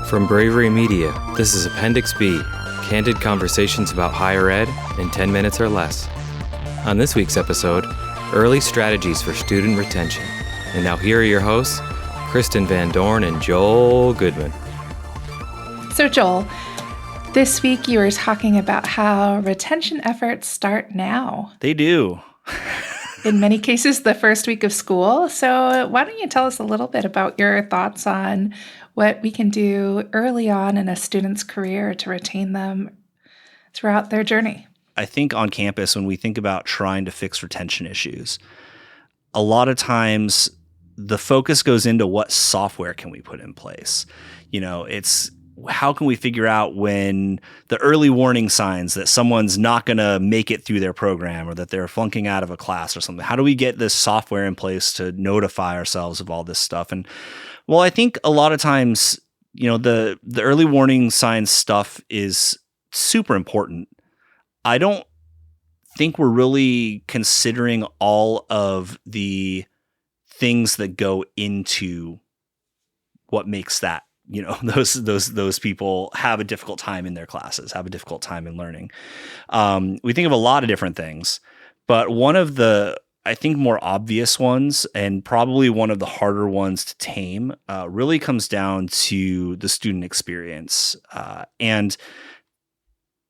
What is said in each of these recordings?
From Bravery Media, this is Appendix B, candid conversations about higher ed in 10 minutes or less. On this week's episode, early strategies for student retention. And now here are your hosts, Kristen Van Dorn and Joel Goodman. So Joel, this week you were talking about how retention efforts start now. They do. In many cases, the first week of school. So why don't you tell us a little bit about your thoughts on what we can do early on in a student's career to retain them throughout their journey? I think on campus, when we think about trying to fix retention issues, a lot of times the focus goes into what software can we put in place. You know, it's how can we figure out when the early warning signs that someone's not going to make it through their program or that they're flunking out of a class or something? How do we get this software in place to notify ourselves of all this stuff? And well, I think a lot of times, you know, the early warning signs stuff is super important. I don't think we're really considering all of the things that go into what makes that, you know, those people have a difficult time in their classes, have a difficult time in learning. We think of a lot of different things, but one of the, I think, more obvious ones, and probably one of the harder ones to tame, really comes down to the student experience. And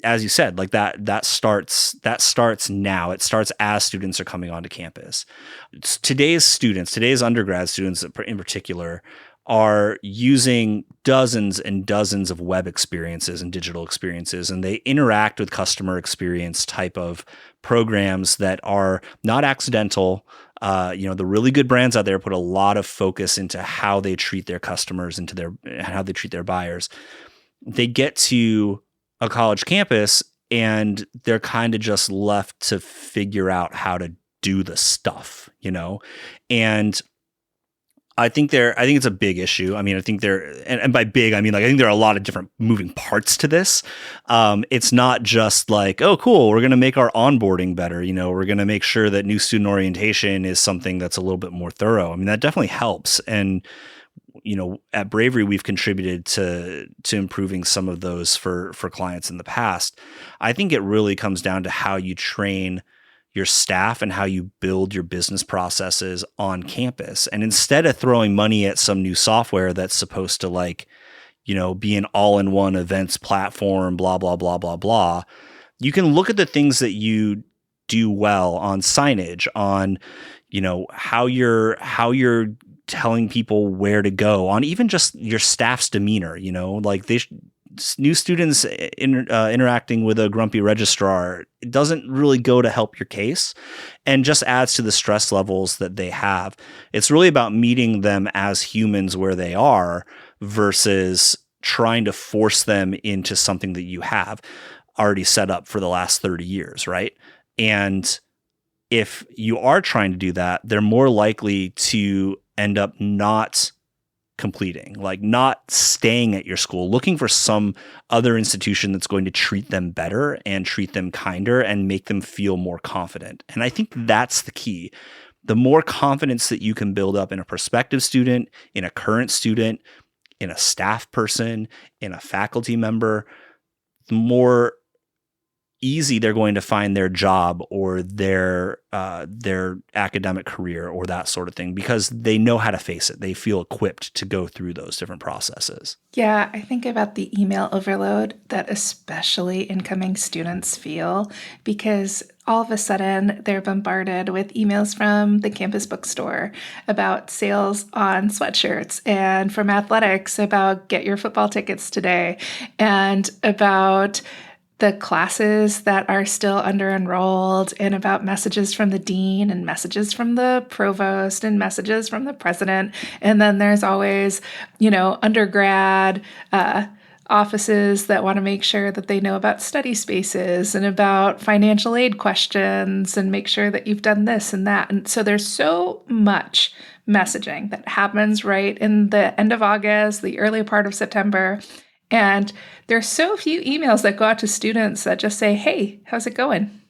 as you said, like that starts now. It starts as students are coming onto campus. Today's undergrad students in particular are using dozens and dozens of web experiences and digital experiences, and they interact with customer experience type of programs that are not accidental. You know, the really good brands out there put a lot of focus into how they treat their customers, how they treat their buyers. They get to a college campus and they're kind of just left to figure out how to do the stuff, you know? And I think it's a big issue. I mean, I think and by big, I mean, like, I think there are a lot of different moving parts to this. It's not just like, oh, cool, we're going to make our onboarding better. You know, we're going to make sure that new student orientation is something that's a little bit more thorough. I mean, that definitely helps. And, you know, at Bravery, we've contributed to improving some of those for clients in the past. I think it really comes down to how you train your staff and how you build your business processes on campus. And instead of throwing money at some new software that's supposed to, like, you know, be an all-in-one events platform, blah, blah, blah, blah, blah, you can look at the things that you do well on signage, on, you know, how you're telling people where to go, on even just your staff's demeanor, you know, like new students interacting with a grumpy registrar, it doesn't really go to help your case and just adds to the stress levels that they have. It's really about meeting them as humans where they are versus trying to force them into something that you have already set up for the last 30 years, right? And if you are trying to do that, they're more likely to end up not completing, like not staying at your school, looking for some other institution that's going to treat them better and treat them kinder and make them feel more confident. And I think that's the key. The more confidence that you can build up in a prospective student, in a current student, in a staff person, in a faculty member, the more easy they're going to find their job or their academic career or that sort of thing, because they know how to face it. They feel equipped to go through those different processes. Yeah, I think about the email overload that especially incoming students feel, because all of a sudden they're bombarded with emails from the campus bookstore about sales on sweatshirts, and from athletics about get your football tickets today, and about the classes that are still under enrolled, and about messages from the dean and messages from the provost and messages from the president. And then there's always, you know, undergrad offices that want to make sure that they know about study spaces and about financial aid questions and make sure that you've done this and that. And so there's so much messaging that happens right in the end of August, the early part of September. And there's so few emails that go out to students that just say, hey, how's it going?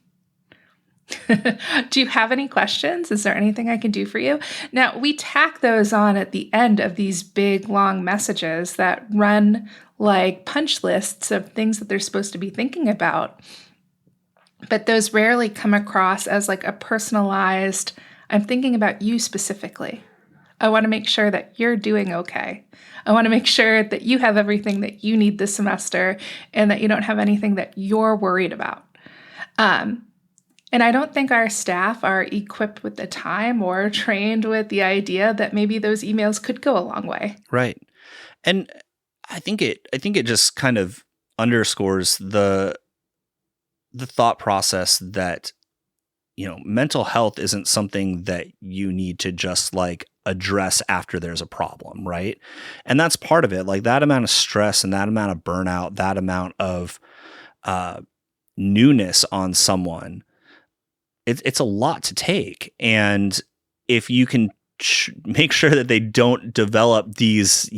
Do you have any questions? Is there anything I can do for you? Now, we tack those on at the end of these big, long messages that run like punch lists of things that they're supposed to be thinking about. But those rarely come across as like a personalized, I'm thinking about you specifically. I want to make sure that you're doing okay. I want to make sure that you have everything that you need this semester and that you don't have anything that you're worried about. And I don't think our staff are equipped with the time or trained with the idea that maybe those emails could go a long way. Right. And I think it just kind of underscores the thought process that, mental health isn't something that you need to just like address after there's a problem, right? And that's part of it. Like that amount of stress and that amount of burnout, that amount of newness on someone, it's a lot to take. And if you can make sure that they don't develop these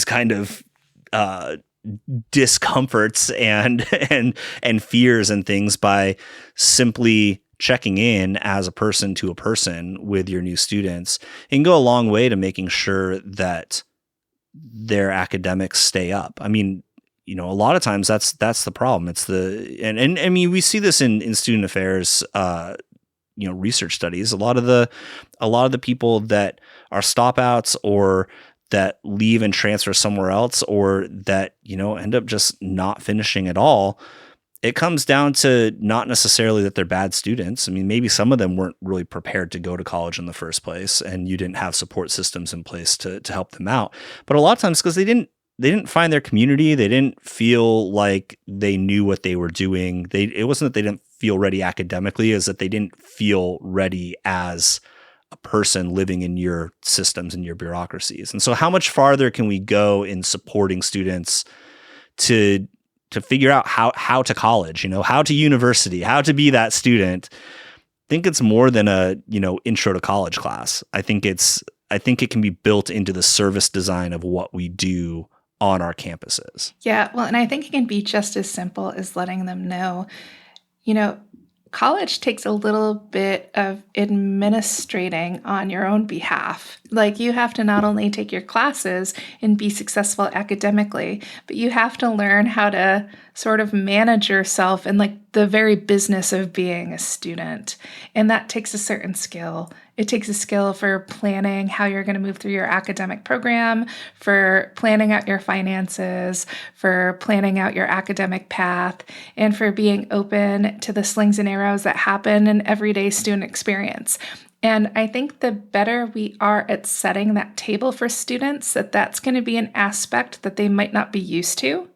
kind of discomforts and fears and things by simply checking in as a person to a person with your new students, it can go a long way to making sure that their academics stay up. I mean, a lot of times that's the problem. It's and I mean, we see this in student affairs, research studies. A lot of the people that are stopouts or that leave and transfer somewhere else or that, end up just not finishing at all, it comes down to not necessarily that they're bad students. I mean, maybe some of them weren't really prepared to go to college in the first place and you didn't have support systems in place to help them out. But a lot of times because they didn't find their community. They didn't feel like they knew what they were doing. It wasn't that they didn't feel ready academically, is that they didn't feel ready as a person living in your systems and your bureaucracies. And so how much farther can we go in supporting students to figure out how to college, how to university, how to be that student? I think it's more than a, intro to college class. I think it can be built into the service design of what we do on our campuses. Yeah, well, and I think it can be just as simple as letting them know, college takes a little bit of administrating on your own behalf. Like you have to not only take your classes and be successful academically, but you have to learn how to sort of manage yourself in like the very business of being a student. And that takes a certain skill. It takes a skill for planning how you're going to move through your academic program, for planning out your finances, for planning out your academic path, and for being open to the slings and arrows that happen in everyday student experience. And I think the better we are at setting that table for students, that's going to be an aspect that they might not be used to,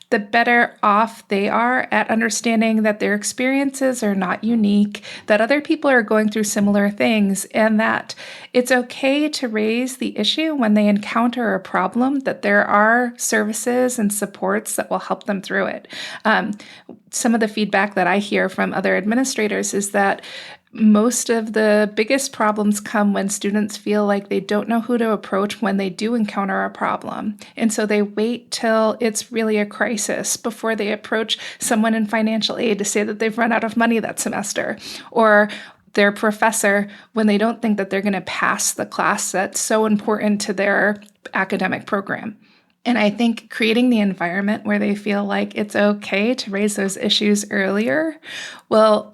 the better off they are at understanding that their experiences are not unique, that other people are going through similar things, and that it's okay to raise the issue when they encounter a problem, that there are services and supports that will help them through it. Some of the feedback that I hear from other administrators is that most of the biggest problems come when students feel like they don't know who to approach when they do encounter a problem. And so they wait till it's really a crisis before they approach someone in financial aid to say that they've run out of money that semester, or their professor when they don't think that they're going to pass the class that's so important to their academic program. And I think creating the environment where they feel like it's okay to raise those issues earlier will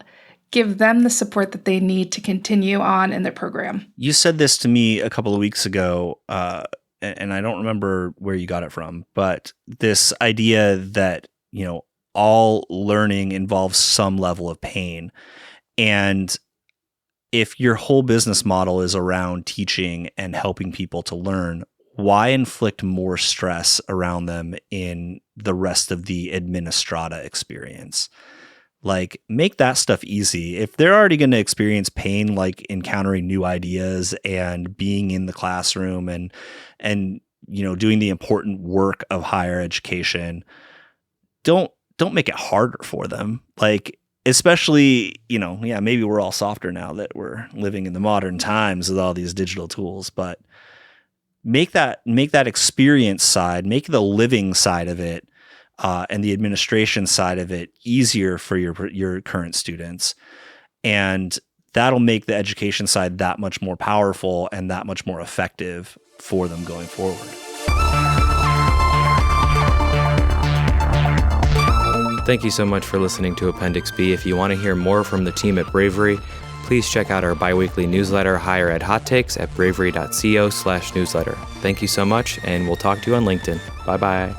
give them the support that they need to continue on in their program. You said this to me a couple of weeks ago, and I don't remember where you got it from, but this idea that, all learning involves some level of pain. And if your whole business model is around teaching and helping people to learn, why inflict more stress around them in the rest of the administrata experience? Like, make that stuff easy. If they're already going to experience pain, like encountering new ideas and being in the classroom and doing the important work of higher education, don't make it harder for them. Like, especially, maybe we're all softer now that we're living in the modern times with all these digital tools, but make that experience side, make the living side of it, and the administration side of it easier for your current students. And that'll make the education side that much more powerful and that much more effective for them going forward. Thank you so much for listening to Appendix B. If you want to hear more from the team at Bravery, please check out our biweekly newsletter, Higher Ed Hot Takes, at bravery.co/newsletter. Thank you so much, and we'll talk to you on LinkedIn. Bye-bye.